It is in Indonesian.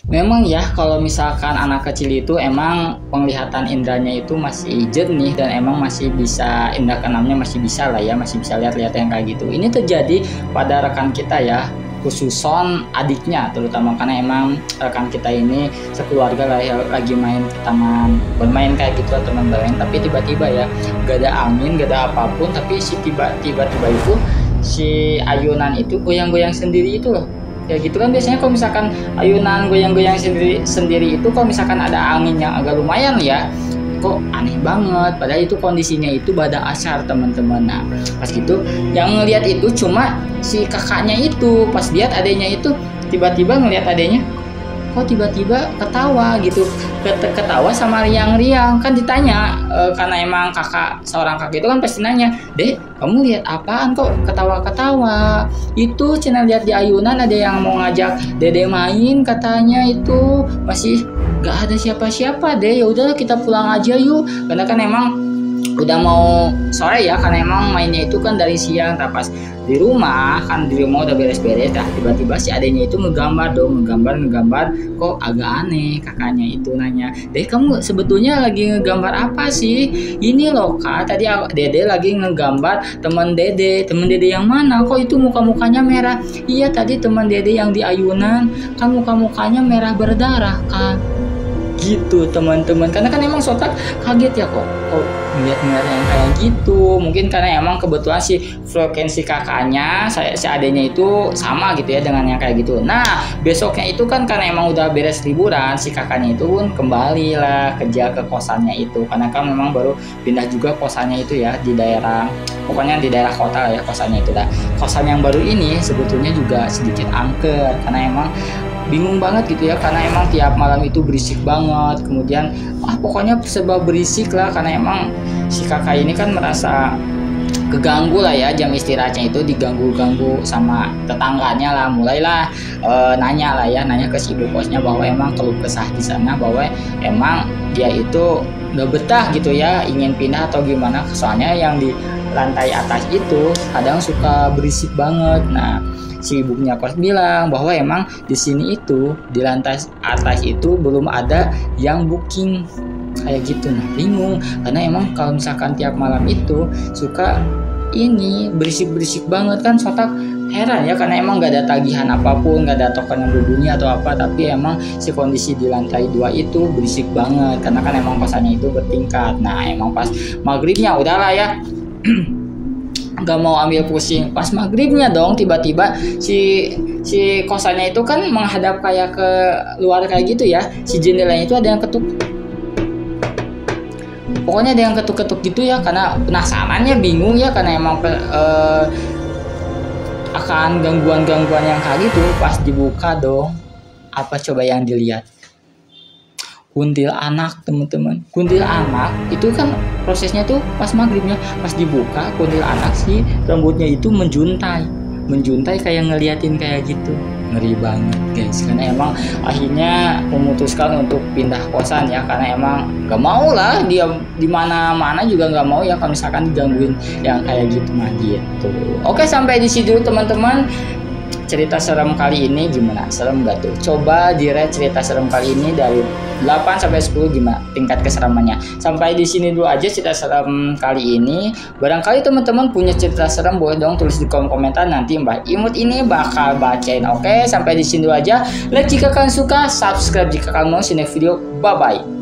Memang ya, kalau misalkan anak kecil itu emang penglihatan indranya itu masih jernih dan emang masih bisa, indra keenamnya masih bisa lah ya, masih bisa lihat-lihat yang kayak gitu. Ini terjadi pada rekan kita ya, khususon adiknya terutama, karena emang rekan kita ini sekeluarga lah ya, lagi main ke taman bermain kayak gitu teman bermain, tapi tiba-tiba ya gak ada angin, gak ada apapun, tapi si tiba-tiba itu si ayunan itu goyang-goyang sendiri itu loh. Ya gitu kan, biasanya kalau misalkan ayunan goyang-goyang sendiri itu kalau misalkan ada angin yang agak lumayan ya, kok aneh banget, padahal itu kondisinya itu pada asar teman-teman. Nah pas gitu yang ngelihat itu cuma si kakaknya itu, pas lihat adanya itu tiba-tiba ngelihat adanya kok tiba-tiba ketawa gitu, ketawa sama riang-riang kan, ditanya karena emang seorang kakak itu kan pasti nanya, "Dek, kamu lihat apaan kok ketawa-ketawa?" Itu channel lihat di ayunan ada yang mau ngajak Dede main katanya, itu masih gak ada siapa-siapa deh. Ya udahlah kita pulang aja yuk, karena kan emang udah mau sore ya, karena emang mainnya itu kan dari siang. Pas di rumah udah beres-beres, tiba-tiba si adanya itu ngegambar kok agak aneh. Kakaknya itu nanya, "Deh, kamu sebetulnya lagi ngegambar apa sih?" "Ini loh kak, tadi Dede lagi ngegambar teman Dede." "Teman Dede yang mana? Kok itu muka-mukanya merah?" "Iya, tadi teman Dede yang di ayunan, kan muka-mukanya merah berdarah kan." Gitu teman-teman, karena kan emang Sotak kaget ya, kok ngeliat yang kayak gitu. Mungkin karena emang kebetulan si frekuensi kakaknya si adanya itu sama gitu ya dengan yang kayak gitu. Nah besoknya itu kan karena emang udah beres liburan, si kakaknya itu pun kembali lah kerja ke kosannya itu, karena kan memang baru pindah juga kosannya itu ya, di daerah, pokoknya di daerah kota ya kosannya itu. Kosan yang baru ini sebetulnya juga sedikit angker, karena emang bingung banget gitu ya, karena emang tiap malam itu berisik banget. Kemudian pokoknya serba berisik lah, karena emang si kakak ini kan merasa keganggu lah ya, jam istirahatnya itu diganggu-ganggu sama tetangganya lah. Mulailah nanya ke si ibu kosnya bahwa emang keluh kesah di sana, bahwa emang dia itu gak betah gitu ya, ingin pindah atau gimana, soalnya yang di lantai atas itu kadang suka berisik banget. Nah si ibunya kos bilang bahwa emang di sini itu di lantai atas itu belum ada yang booking kayak gitu. Nah bingung, karena emang kalau misalkan tiap malam itu suka ini berisik-berisik banget kan. Sotak heran ya, karena emang gak ada tagihan apapun, gak ada token yang berbunyi atau apa, tapi emang si kondisi di lantai 2 itu berisik banget, karena kan emang kosannya itu bertingkat. Nah emang pas maghribnya udahlah ya gak mau ambil pusing, pas maghribnya dong tiba-tiba si kosannya itu kan menghadap kayak ke luar kayak gitu ya, si jendelanya itu ada yang ketuk, pokoknya ada yang ketuk-ketuk gitu ya, karena penasarannya bingung ya, karena emang akan gangguan-gangguan yang kayak gitu. Pas dibuka dong, apa coba yang dilihat? Kuntilanak teman-teman. Kuntilanak itu kan prosesnya tuh pas maghribnya, pas dibuka kuntilanak si rambutnya itu menjuntai kayak ngeliatin kayak gitu. Ngeri banget guys, karena emang akhirnya memutuskan untuk pindah kosan ya, karena emang gak mau lah dia di mana-mana juga gak mau ya kalau misalkan digangguin yang kayak gitu mah gitu. Oke, sampai di sini dulu teman-teman. Cerita serem kali ini gimana? Serem gak tuh? Coba di-rate cerita serem kali ini dari 8 sampai 10 gimana tingkat keseramannya. Sampai di sini dulu aja cerita serem kali ini. Barangkali teman-teman punya cerita serem, boleh dong tulis di kolom komentar, nanti Mbak Imut ini bakal bacain. Oke, sampai di sini dulu aja. Like jika kalian suka, subscribe jika kalian mau see next video. Bye bye.